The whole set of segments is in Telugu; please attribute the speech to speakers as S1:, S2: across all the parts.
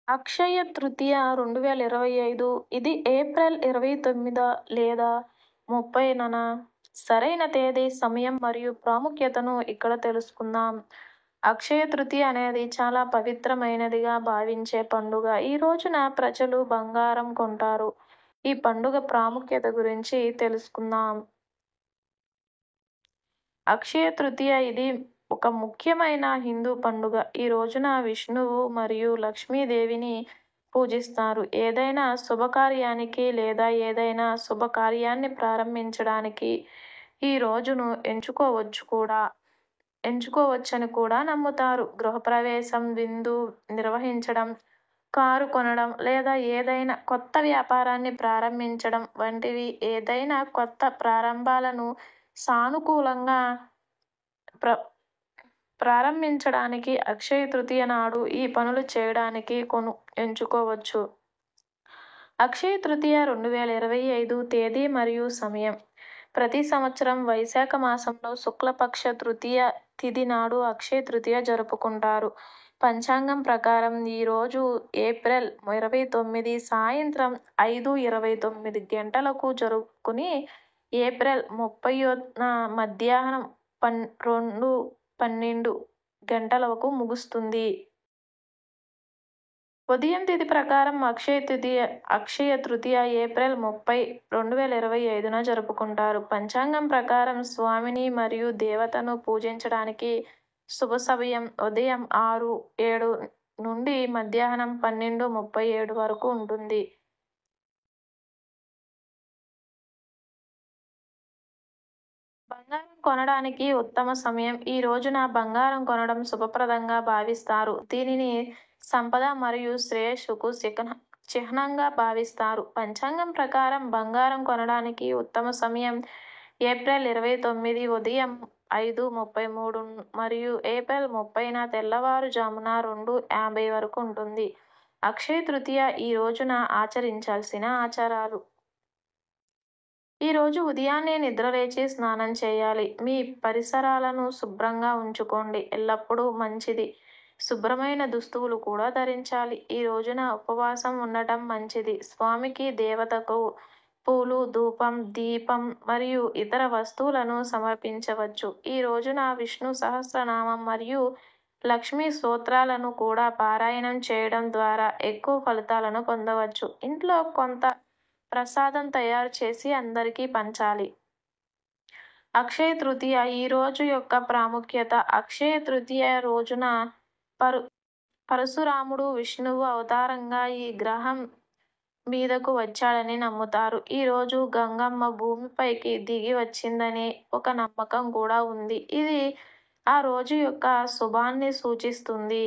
S1: అక్షయ తృతీయ 2025 ఇది ఏప్రిల్ 29 లేదా 30న సరైన తేదీ, సమయం మరియు ప్రాముఖ్యతను ఇక్కడ తెలుసుకుందాం. అక్షయ తృతీయ అనేది చాలా పవిత్రమైనదిగా భావించే పండుగ. ఈ రోజున ప్రజలు బంగారం కొంటారు. ఈ పండుగ ప్రాముఖ్యత గురించి తెలుసుకుందాం. అక్షయ తృతీయ ఇది ఒక ముఖ్యమైన హిందూ పండుగ. ఈ రోజున విష్ణువు మరియు లక్ష్మీదేవిని పూజిస్తారు. ఏదైనా శుభకార్యానికి లేదా ఏదైనా శుభకార్యాన్ని ప్రారంభించడానికి ఈ రోజును ఎంచుకోవచ్చని కూడా నమ్ముతారు. గృహప్రవేశం, విందు నిర్వహించడం, కారు కొనడం లేదా ఏదైనా కొత్త వ్యాపారాన్ని ప్రారంభించడం వంటివి ఏదైనా కొత్త ప్రారంభాలను సానుకూలంగా ప్రారంభించడానికి అక్షయ తృతీయ నాడు ఈ పనులు చేయడానికి ఎంచుకోవచ్చు. అక్షయ తృతీయ 2025 తేదీ మరియు సమయం. ప్రతి సంవత్సరం వైశాఖ మాసంలో శుక్లపక్ష తృతీయ తిథి నాడు అక్షయ తృతీయ జరుపుకుంటారు. పంచాంగం ప్రకారం ఈ రోజు ఏప్రిల్ 29 సాయంత్రం 5:29 గంటలకు జరుపుకుని ఏప్రిల్ 30న మధ్యాహ్నం 2:12 గంటలకు ముగుస్తుంది. ఉదయం తిథి ప్రకారం అక్షయ తృతీయ ఏప్రిల్ 30, 2025న జరుపుకుంటారు. పంచాంగం ప్రకారం స్వామిని మరియు దేవతను పూజించడానికి శుభ సమయం ఉదయం 6:07 నుండి మధ్యాహ్నం 12:37 వరకు ఉంటుంది. బంగారం కొనడానికి ఉత్తమ సమయం. ఈ రోజున బంగారం కొనడం శుభప్రదంగా భావిస్తారు. దీనిని సంపద మరియు శ్రేయస్సుకు చిహ్నంగా భావిస్తారు. పంచాంగం ప్రకారం బంగారం కొనడానికి ఉత్తమ సమయం ఏప్రిల్ 29 ఉదయం 5:33 మరియు ఏప్రిల్ 30న తెల్లవారుజామున 2:50 వరకు ఉంటుంది. అక్షయ తృతీయ ఈ రోజున ఆచరించాల్సిన ఆచారాలు. ఈ రోజు ఉదయాన్నే నిద్రలేచి స్నానం చేయాలి. మీ పరిసరాలను శుభ్రంగా ఉంచుకోండి. ఎల్లప్పుడూ మంచిది. శుభ్రమైన దుస్తువులు కూడా ధరించాలి. ఈ రోజున ఉపవాసం ఉండటం మంచిది. స్వామికి, దేవతకు పూలు, ధూపం, దీపం మరియు ఇతర వస్తువులను సమర్పించవచ్చు. ఈ రోజున విష్ణు సహస్రనామం మరియు లక్ష్మీ స్తోత్రాలను కూడా పారాయణం చేయడం ద్వారా ఎక్కువ ఫలితాలను పొందవచ్చు. ఇంట్లో కొంత ప్రసాదం తయారు చేసి అందరికీ పంచాలి. అక్షయ తృతీయ ఈ రోజు యొక్క ప్రాముఖ్యత. అక్షయ తృతీయ రోజున పరశురాముడు విష్ణువు అవతారంగా ఈ గ్రహం మీదకు వచ్చాడని నమ్ముతారు. ఈ రోజు గంగమ్మ భూమిపైకి దిగి వచ్చిందనే ఒక నమ్మకం కూడా ఉంది. ఇది ఆ రోజు యొక్క శుభాన్ని సూచిస్తుంది.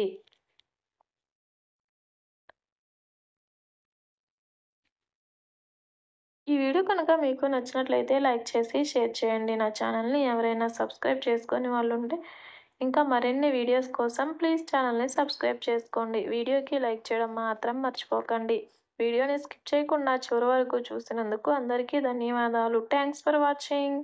S1: ఈ వీడియో కనుక మీకు నచ్చినట్లయితే లైక్ చేసి షేర్ చేయండి. నా ఛానల్ని ఎవరైనా సబ్స్క్రైబ్ చేసుకొని వాళ్ళు ఉంటే ఇంకా మరిన్ని వీడియోస్ కోసం ప్లీజ్ ఛానల్ని సబ్స్క్రైబ్ చేసుకోండి. వీడియోకి లైక్ చేయడం మాత్రం మర్చిపోకండి. వీడియోని స్కిప్ చేయకుండా చివరి వరకు చూసినందుకు అందరికీ ధన్యవాదాలు. Thanks for watching.